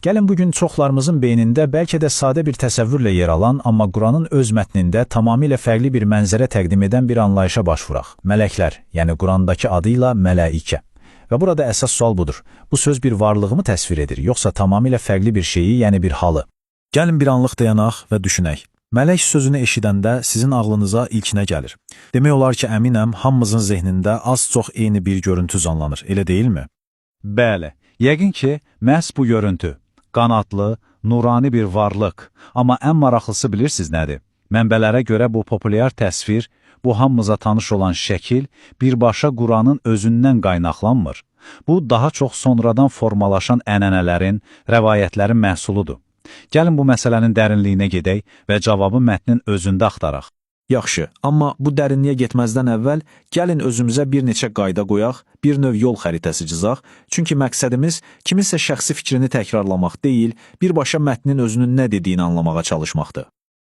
Gəlin bugün çoxlarımızın beynində bəlkə də sadə bir təsəvvürlə yer alan, amma Quranın öz mətnində tamamilə fərqli bir mənzərə təqdim edən bir anlayışa başvuraq. Mələklər, yəni Qurandakı adıyla mələikə. Və burada əsas sual budur. Bu söz bir varlığımı təsvir edir, yoxsa tamamilə fərqli bir şeyi, yəni bir halı? Gəlin bir anlıq dayanaq və düşünək. Mələk sözünü eşidəndə sizin ağlınıza ilk nə gəlir? Demək olar ki, əminəm, hamımızın zehnində az-çox eyni bir görüntü canlanır, elə deyilmi? Bəli, yəqin ki, məhz bu görüntü. Qanadlı, nurani bir varlıq. Amma ən maraqlısı bilirsiniz nədir? Mənbələrə görə bu populyar təsvir, bu hamımıza tanış olan şəkil birbaşa Quranın özündən qaynaqlanmır. Bu, daha çox sonradan formalaşan ənənələrin, rəvayətlərin məhsuludur. Gəlin bu məsələnin dərinliyinə gedək və cavabı mətnin özündə axtaraq. Yaxşı, amma bu dərinliyə getməzdən əvvəl gəlin özümüzə bir neçə qayda qoyaq, bir növ yol xəritəsi cızaq, çünki məqsədimiz kiminsə şəxsi fikrini təkrarlamaq deyil, birbaşa mətnin özünün nə dediyini anlamağa çalışmaqdır.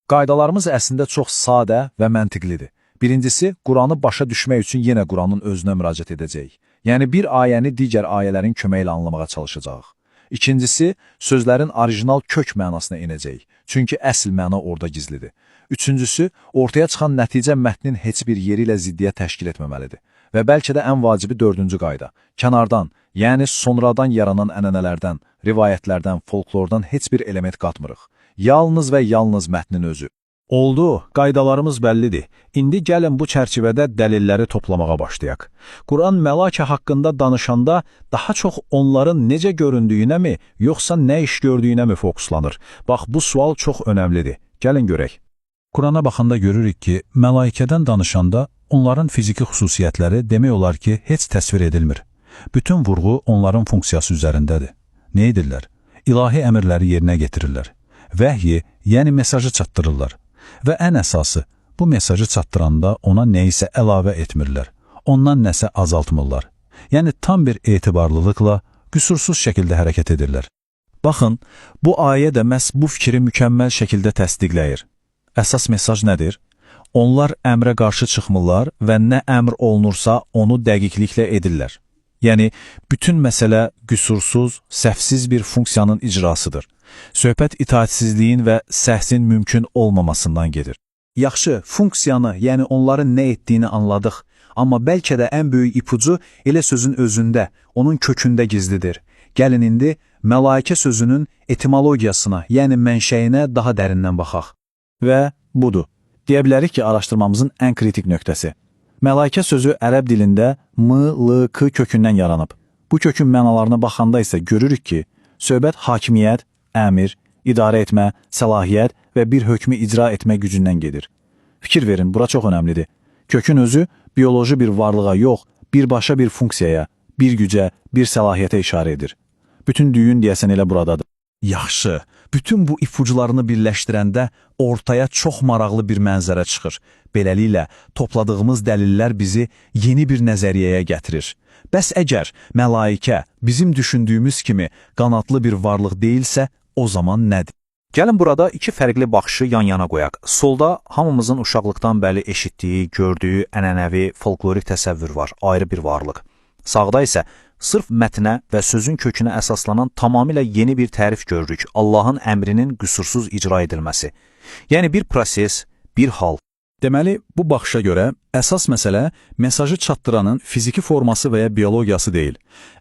Qaydalarımız əslində çox sadə və məntiqlidir. Birincisi, Quranı başa düşmək üçün yenə Quranın özünə müraciət edəcəyik. Yəni bir ayəni digər ayələrin köməyi ilə anlamağa çalışacağıq. İkincisi, sözlərin orijinal kök mənasına inəcəyik, çünki əsl məna orada gizlidir. Üçüncüsü, ortaya çıxan nəticə mətnin heç bir yeri ilə ziddiyyət təşkil etməməlidir. Və bəlkə də ən vacibi dördüncü qayda. Kənardan, yəni sonradan yaranan ənənələrdən, rivayətlərdən, folklordan heç bir element qatmırıq. Yalnız və yalnız mətnin özü. Oldu, qaydalarımız bəllidir. İndi gəlin bu çərçivədə dəlilləri toplamağa başlayaq. Quran mələkə haqqında danışanda daha çox onların necə göründüyünə mi, yoxsa nə iş gördüyünə mi fokuslanır? Bax, bu sual çox önəmlidir. Gəlin görək. Qurana baxanda görürük ki, mələikədən danışanda onların fiziki xüsusiyyətləri demək olar ki, heç təsvir edilmir. Bütün vurğu onların funksiyası üzərindədir. Nə edirlər? İlahi əmrləri yerinə getirirlər. Vəhyi, yəni mesajı çatdırırlar. Və ən əsası, bu mesajı çatdıranda ona nəyisə əlavə etmirlər. Ondan nəsə azaltmırlar. Yəni tam bir etibarlılıqla, qüsursuz şəkildə hərəkət edirlər. Baxın, bu ayə də məhz bu fikri mükəmməl şəkildə təsdiqləyir. Əsas mesaj nədir? Onlar əmrə qarşı çıxmırlar və nə əmr olunursa onu dəqiqliklə edirlər. Yəni, bütün məsələ qüsursuz, səhvsiz bir funksiyanın icrasıdır. Söhbət itaatsizliyin və səhvin mümkün olmamasından gedir. Yaxşı, funksiyanı, yəni onların nə etdiyini anladıq. Amma bəlkə də ən böyük ipucu elə sözün özündə, onun kökündə gizlidir. Gəlin indi mələikə sözünün etimologiyasına, yəni mənşəyinə daha dərindən baxaq. Və budur. Deyə bilərik ki, araşdırmamızın ən kritik nöqtəsi. Mələikə sözü ərəb dilində m-l-k kökündən yaranıb. Bu kökün mənalarına baxanda isə görürük ki, söhbət hakimiyyət, əmir, idarə etmə, səlahiyyət və bir hökmü icra etmə gücündən gedir. Fikir verin, bura çox önəmlidir. Kökün özü bioloji bir varlığa yox, birbaşa bir funksiyaya, bir gücə, bir səlahiyyətə işarə edir. Bütün düyün deyəsən elə buradadır. Yaxşı, bütün bu ipucularını birləşdirəndə ortaya çox maraqlı bir mənzərə çıxır. Beləliklə, topladığımız dəlillər bizi yeni bir nəzəriyyəyə gətirir. Bəs əgər mələikə bizim düşündüyümüz kimi qanadlı bir varlıq deyilsə, o zaman nədir? Gəlin burada iki fərqli baxışı yan-yana qoyaq. Solda hamımızın uşaqlıqdan bəri eşitdiyi, gördüyü ənənəvi, folklorik təsəvvür var, ayrı bir varlıq. Sağda isə sırf mətnə və sözün kökünə əsaslanan tamamilə yeni bir tərif görürük, Allahın əmrinin qüsursuz icra edilməsi. Yəni bir proses, bir hal. Deməli, bu baxışa görə əsas məsələ mesajı çatdıranın fiziki forması və ya biologiyası deyil.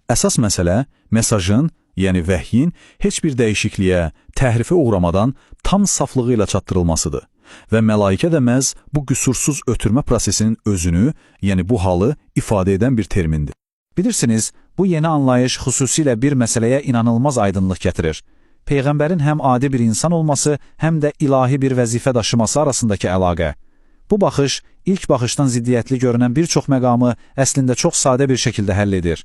Əsas məsələ mesajın, yəni vəhyin heç bir dəyişikliyə, təhrifə uğramadan tam saflığı ilə çatdırılmasıdır. Və mələikə də məhz bu qüsursuz ötürmə prosesinin özünü, yəni bu halı ifadə edən bir termindir. Bilirsiniz, bu yeni anlayış xüsusilə bir məsələyə inanılmaz aydınlıq gətirir. Peyğəmbərin həm adi bir insan olması, həm də ilahi bir vəzifə daşıması arasındakı əlaqə. Bu baxış, ilk baxışdan ziddiyyətli görünən bir çox məqamı əslində çox sadə bir şəkildə həll edir.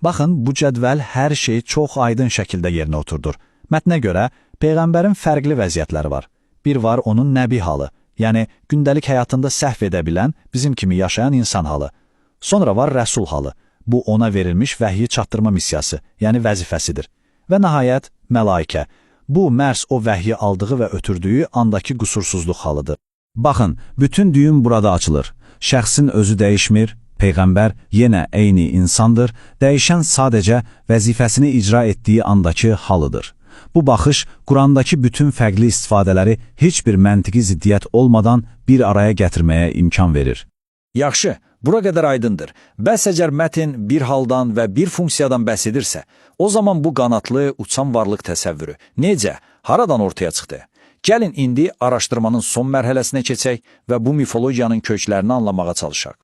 Baxın, bu cədvəl hər şeyi çox aydın şəkildə yerinə oturdur. Mətnə görə, Peyğəmbərin fərqli vəziyyətləri var. Bir var onun nəbi halı, yəni gündəlik həyatında səhv edə bilən, bizim kimi yaşayan insan halı. Sonra var rəsul halı. Bu, ona verilmiş vəhyi çatdırma missiyası, yəni vəzifəsidir. Və nəhayət, mələikə. Bu, məhz o vəhyi aldığı və ötürdüyü andakı qüsursuzluq halıdır. Baxın, bütün düyün burada açılır. Şəxsin özü dəyişmir, Peyğəmbər yenə eyni insandır, dəyişən sadəcə vəzifəsini icra etdiyi andakı halıdır. Bu baxış Qurandakı bütün fərqli istifadələri heç bir məntiqi ziddiyyət olmadan bir araya gətirməyə imkan verir. Yaxşı, bura qədər aydındır. Bəs əgər mətn bir haldan və bir funksiyadan bəhs edirsə, o zaman bu qanatlı, uçan varlıq təsəvvürü necə, haradan ortaya çıxdı? Gəlin indi araşdırmanın son mərhələsinə keçək və bu mifologiyanın köklərini anlamağa çalışaq.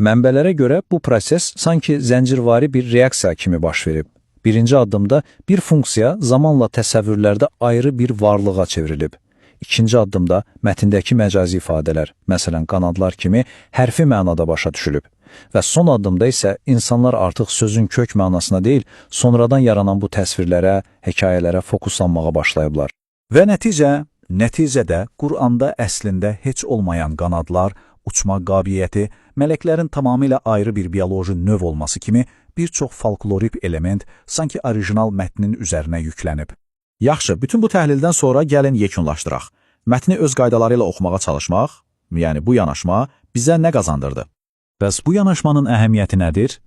Mənbələrə görə bu proses sanki zəncirvari bir reaksiya kimi baş verib. Birinci addımda bir funksiya zamanla təsəvvürlərdə ayrı bir varlığa çevrilib. İkinci addımda mətndəki məcazi ifadələr, məsələn qanadlar kimi hərfi mənada başa düşülüb. Və son addımda isə insanlar artıq sözün kök mənasına deyil, sonradan yaranan bu təsvirlərə, hekayələrə fokuslanmağa başlayıblar. Və nəticədə Quranda əslində heç olmayan qanadlar, uçma qabiliyyəti, mələklərin tamamilə ayrı bir bioloji növ olması kimi bir çox folklorik element sanki orijinal mətnin üzərinə yüklənib. Yaxşı, bütün bu təhlildən sonra gəlin yekunlaşdıraq. Mətni öz qaydaları ilə oxumağa çalışmaq, yəni bu yanaşma bizə nə qazandırdı? Bəs bu yanaşmanın əhəmiyyəti nədir?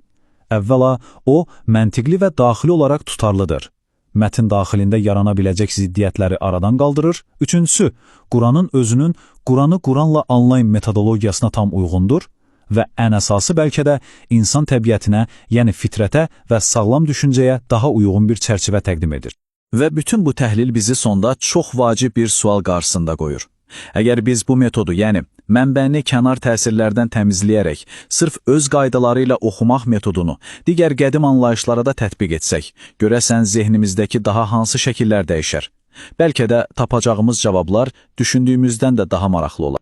Əvvəla, o, məntiqli və daxili olaraq tutarlıdır. Mətn daxilində yarana biləcək ziddiyyətləri aradan qaldırır. Üçüncüsü, Quranın özünün Quranı Quranla anlayın metodologiyasına tam uyğundur və ən əsası bəlkə də insan təbiətinə, yəni fitrətə və sağlam düşüncəyə daha uyğun bir çərçivə təqdim edir. Və bütün bu təhlil bizi sonda çox vacib bir sual qarşısında qoyur. Əgər biz bu metodu, yəni mənbəni kənar təsirlərdən təmizləyərək, sırf öz qaydaları ilə oxumaq metodunu digər qədim anlayışlara da tətbiq etsək, görəsən zehnimizdəki daha hansı şəkillər dəyişər? Bəlkə də tapacağımız cavablar düşündüyümüzdən də daha maraqlı olar.